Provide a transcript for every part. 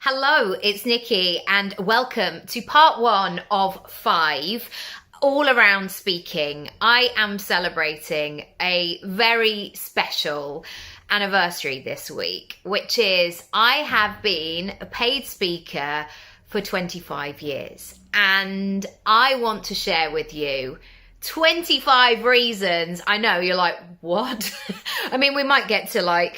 Hello, it's Nikki, and welcome to part 1 of 5, all around speaking. I am celebrating a very special anniversary this week, which is I have been a paid speaker for 25 years, and I want to share with you 25 reasons. I know you're like, what? I mean, we might get to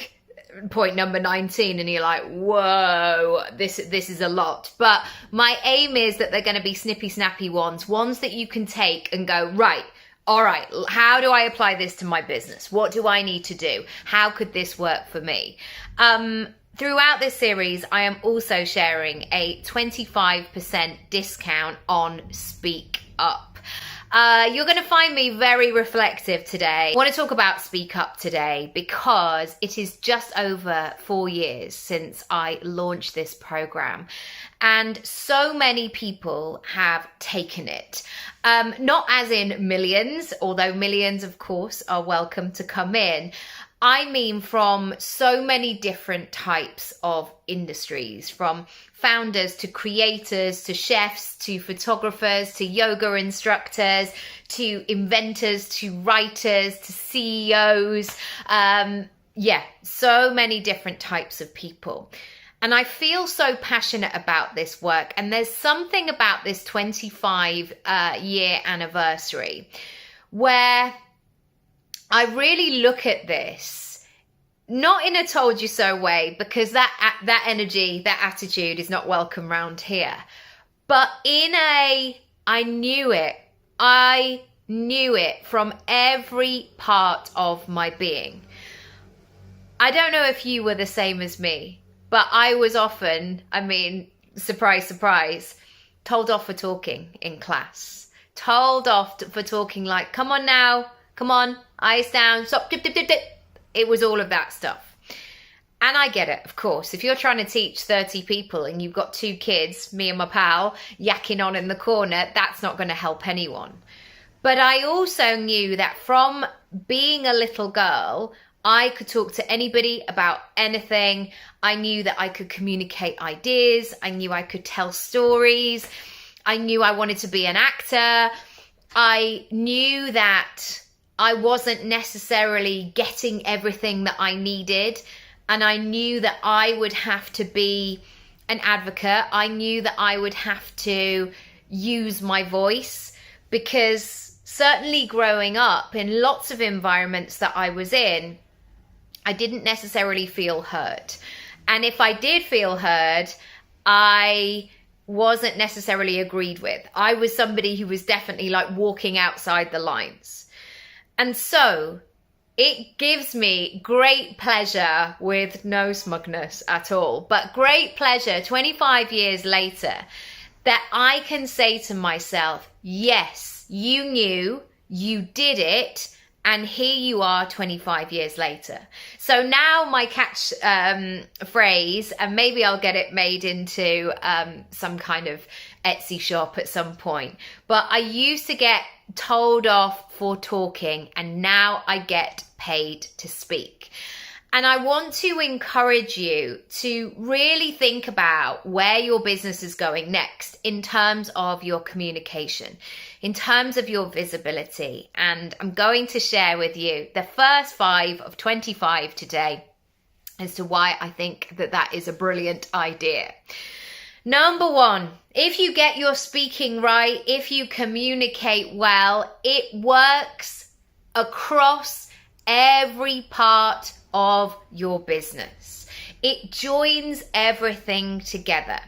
point number 19 and you're like, whoa, this is a lot. But my aim is that they're going to be snippy snappy ones that you can take and go, right, all right, how do I apply this to my business? What do I need to do? How could this work for me? Throughout this series, I am also sharing a 25% discount on Speak Up. You're going to find me very reflective today. I want to talk about Speak Up today because it is just over 4 years since I launched this program. And so many people have taken it. Not as in millions, although millions, of course, are welcome to come in. I mean from so many different types of industries, from founders to creators to chefs to photographers to yoga instructors to inventors to writers to CEOs. So many different types of people. And I feel so passionate about this work. And there's something about this 25-year anniversary where I really look at this, not in a told you so way, because that energy, that attitude is not welcome round here, but in a, I knew it from every part of my being. I don't know if you were the same as me, but I was often, surprise, surprise, told off for talking in class, told off for talking like, come on now, come on, eyes down, stop, dip, dip, dip, dip. It was all of that stuff. And I get it, of course. If you're trying to teach 30 people and you've got 2 kids, me and my pal, yakking on in the corner, that's not going to help anyone. But I also knew that from being a little girl, I could talk to anybody about anything. I knew that I could communicate ideas. I knew I could tell stories. I knew I wanted to be an actor. I knew that I wasn't necessarily getting everything that I needed. And I knew that I would have to be an advocate. I knew that I would have to use my voice, because certainly growing up in lots of environments that I was in, I didn't necessarily feel heard. And if I did feel heard, I wasn't necessarily agreed with. I was somebody who was definitely like walking outside the lines. And so it gives me great pleasure, with no smugness at all, but great pleasure 25 years later, that I can say to myself, yes, you knew, you did it, and here you are 25 years later. So now my catch phrase, and maybe I'll get it made into some kind of Etsy shop at some point, but I used to get told off for talking, and now I get paid to speak. And I want to encourage you to really think about where your business is going next in terms of your communication, in terms of your visibility. And I'm going to share with you the first 5 of 25 today as to why I think that is a brilliant idea. Number 1, if you get your speaking right, if you communicate well, it works across every part of your business. It joins everything together.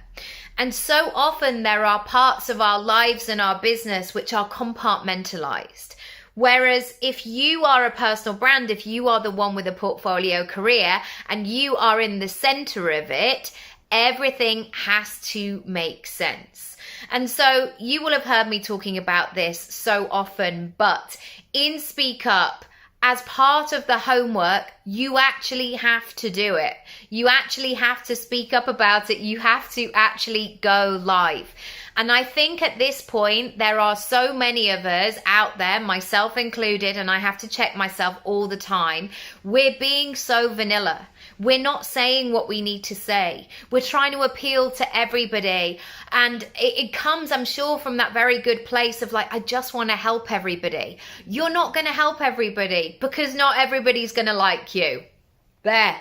And so often there are parts of our lives and our business which are compartmentalized. Whereas if you are a personal brand, if you are the one with a portfolio career and you are in the center of it, everything has to make sense. And so you will have heard me talking about this so often, but in Speak Up, as part of the homework, you actually have to do it. You actually have to speak up about it. You have to actually go live. And I think at this point, there are so many of us out there, myself included, and I have to check myself all the time. We're being so vanilla. We're not saying what we need to say. We're trying to appeal to everybody. And it comes, I'm sure, from that very good place of like, I just want to help everybody. You're not going to help everybody because not everybody's going to like you. There.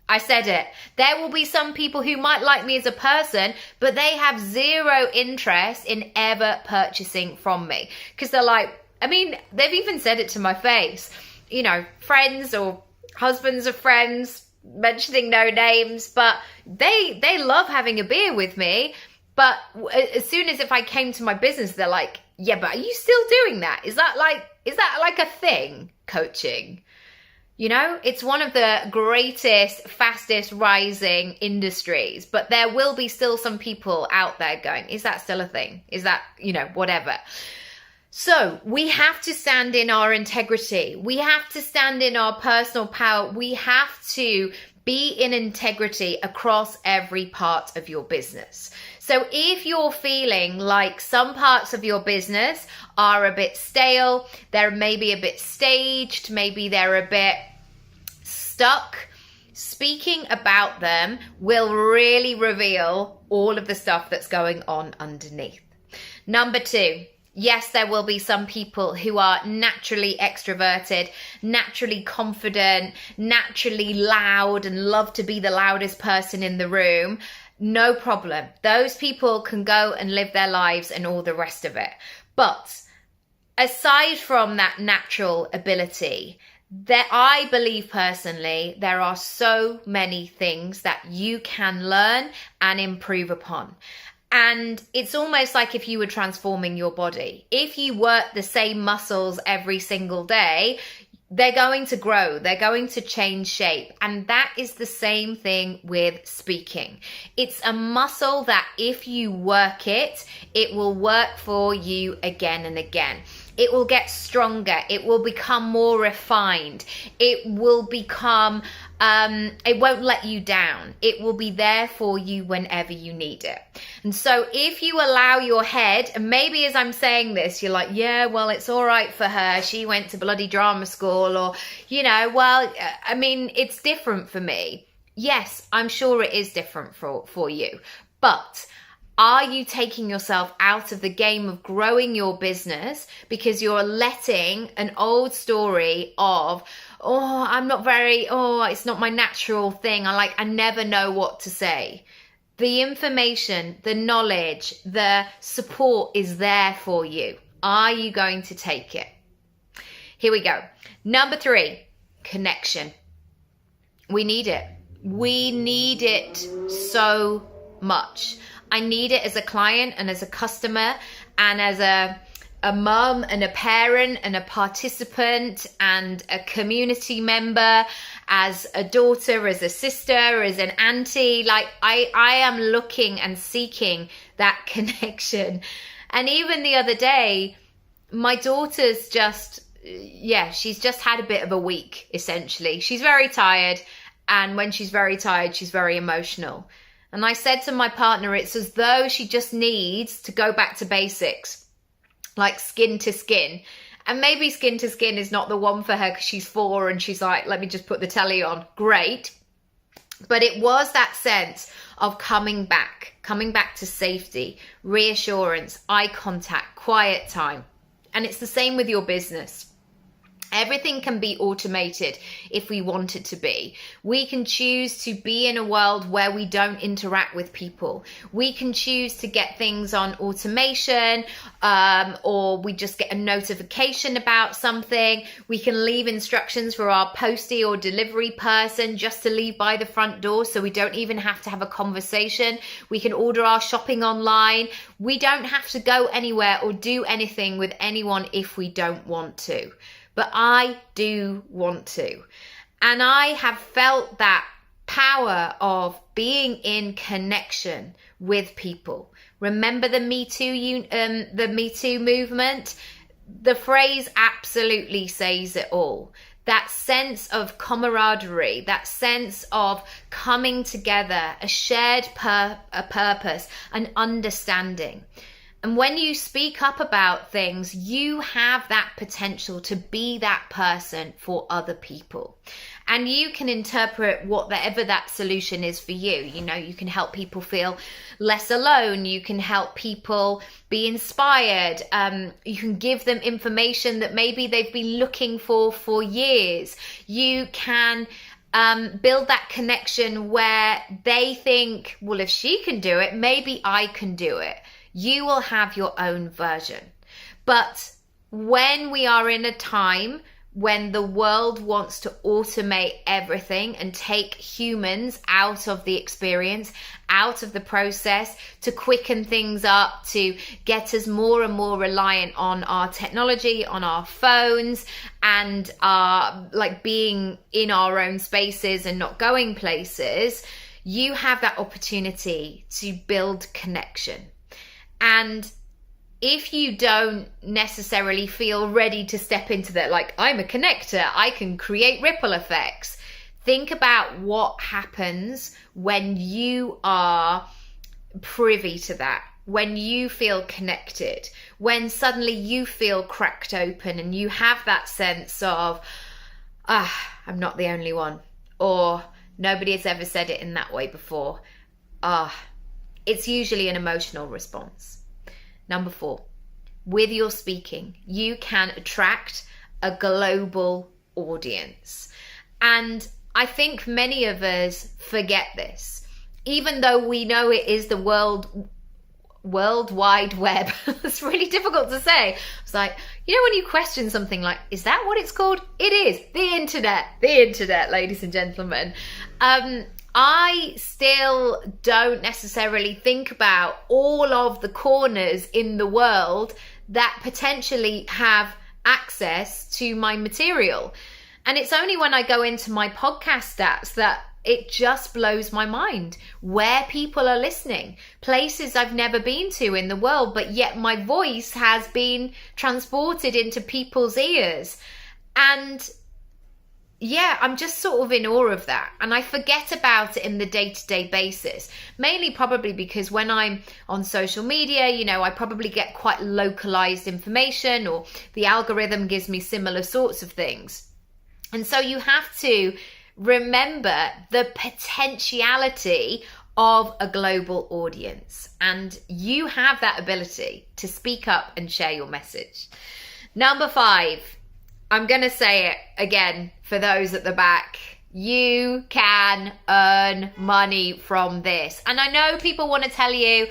I said it. There will be some people who might like me as a person, but they have zero interest in ever purchasing from me. Because they're like, I mean, they've even said it to my face. You know, friends or husbands of friends, mentioning no names, but they love having a beer with me. But as soon as if I came to my business, they're like, yeah, but are you still doing that? Is that like a thing, coaching? You know, it's one of the greatest, fastest rising industries, but there will be still some people out there going, is that still a thing? Is that, you know, whatever. So we have to stand in our integrity. We have to stand in our personal power. We have to be in integrity across every part of your business. So if you're feeling like some parts of your business are a bit stale, they're maybe a bit staged, maybe they're a bit stuck, speaking about them will really reveal all of the stuff that's going on underneath. Number 2, yes, there will be some people who are naturally extroverted, naturally confident, naturally loud and love to be the loudest person in the room. No problem. Those people can go and live their lives and all the rest of it. But aside from that natural ability, I believe personally, there are so many things that you can learn and improve upon. And it's almost like if you were transforming your body. If you work the same muscles every single day, they're going to grow, they're going to change shape. And that is the same thing with speaking. It's a muscle that if you work it, it will work for you again and again. It will get stronger. It will become more refined. It will become, it won't let you down. It will be there for you whenever you need it. And so if you allow your head, and maybe as I'm saying this, you're like, yeah, well, it's all right for her. She went to bloody drama school, or, you know, well, I mean, it's different for me. Yes, I'm sure it is different for you. But are you taking yourself out of the game of growing your business because you're letting an old story of, it's not my natural thing. I never know what to say. The information, the knowledge, the support is there for you. Are you going to take it? Here we go. Number 3, connection. We need it. We need it so much. I need it as a client and as a customer and as a mum and a parent and a participant and a community member, as a daughter, as a sister, as an auntie. Like I am looking and seeking that connection. And even the other day, my daughter's she's just had a bit of a week, essentially. She's very tired. And when she's very tired, she's very emotional. And I said to my partner, it's as though she just needs to go back to basics, like skin to skin. And maybe skin to skin is not the one for her because she's 4 and she's like, let me just put the telly on. Great. But it was that sense of coming back to safety, reassurance, eye contact, quiet time. And it's the same with your business. Everything can be automated if we want it to be. We can choose to be in a world where we don't interact with people. We can choose to get things on automation, or we just get a notification about something. We can leave instructions for our postie or delivery person just to leave by the front door so we don't even have to have a conversation. We can order our shopping online. We don't have to go anywhere or do anything with anyone if we don't want to. But I do want to. And I have felt that power of being in connection with people. Remember the Me Too movement? The phrase absolutely says it all. That sense of camaraderie, that sense of coming together, a shared purpose, an understanding. And when you speak up about things, you have that potential to be that person for other people. And you can interpret whatever that solution is for you. You know, you can help people feel less alone. You can help people be inspired. You can give them information that maybe they've been looking for years. You can build that connection where they think, well, if she can do it, maybe I can do it. You will have your own version. But when we are in a time when the world wants to automate everything and take humans out of the experience, out of the process, to quicken things up, to get us more and more reliant on our technology, on our phones, and being in our own spaces and not going places, you have that opportunity to build connection. And if you don't necessarily feel ready to step into that, like, I'm a connector, I can create ripple effects, think about what happens when you are privy to that, when you feel connected, when suddenly you feel cracked open and you have that sense of, I'm not the only one, or nobody has ever said it in that way before. It's usually an emotional response. Number 4, with your speaking, you can attract a global audience. And I think many of us forget this, even though we know it is the World Wide Web. It's really difficult to say. It's like, you know, when you question something like, is that what it's called? It is the internet, ladies and gentlemen. I still don't necessarily think about all of the corners in the world that potentially have access to my material. And it's only when I go into my podcast stats that it just blows my mind where people are listening, places I've never been to in the world, but yet my voice has been transported into people's ears. And yeah, I'm just sort of in awe of that. And I forget about it in the day-to-day basis, mainly probably because when I'm on social media, you know, I probably get quite localized information, or the algorithm gives me similar sorts of things. And so you have to remember the potentiality of a global audience, and you have that ability to speak up and share your message. Number 5, I'm going to say it again for those at the back. You can earn money from this. And I know people want to tell you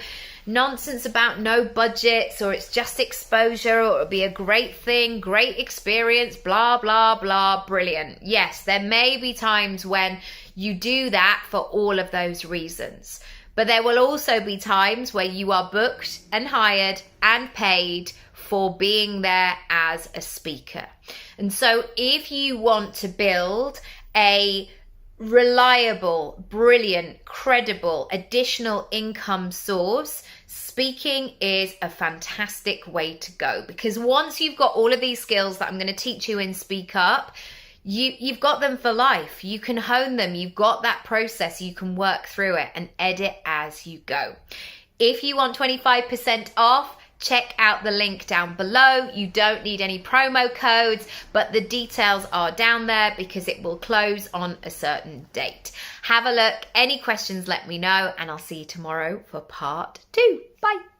nonsense about no budgets, or it's just exposure, or it'll be a great thing, great experience, blah, blah, blah, brilliant. Yes, there may be times when you do that for all of those reasons. But there will also be times where you are booked and hired and paid for being there as a speaker. And so if you want to build a reliable, brilliant, credible, additional income source, speaking is a fantastic way to go. Because once you've got all of these skills that I'm going to teach you in Speak Up, you've got them for life. You can hone them. You've got that process. You can work through it and edit as you go. If you want 25% off, check out the link down below. You don't need any promo codes, but the details are down there because it will close on a certain date. Have a look. Any questions, let me know, and I'll see you tomorrow for part 2. Bye.